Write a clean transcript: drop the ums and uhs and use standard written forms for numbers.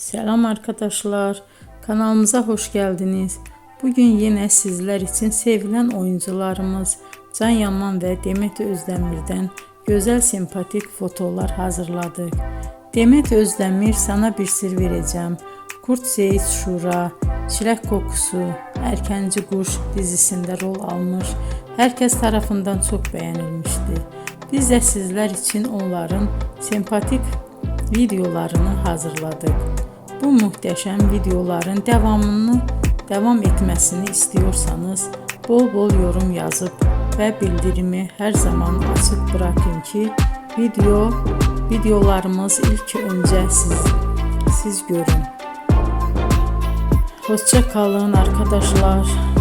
Selam arkadaşlar, kanalımıza hoş geldiniz. Bugün yine sizler için sevilen oyuncularımız Can Yaman ve Demet Özdemir'den güzel sempatik fotolar hazırladık. Demet Özdemir Sana Bir Sır Vereceğim, Kurt Seyit Şura, Çilek Kokusu, Erkenci Kuş dizisinde rol almış. Herkes tarafından çok beğenilmişti. Biz de sizler için onların sempatik videolarını hazırladık. Bu muhteşem videoların devam etmesini istiyorsanız bol bol yorum yazıp ve bildirimi her zaman açık bırakın ki videolarımız ilk önce siz görün. Hoşça kalın arkadaşlar.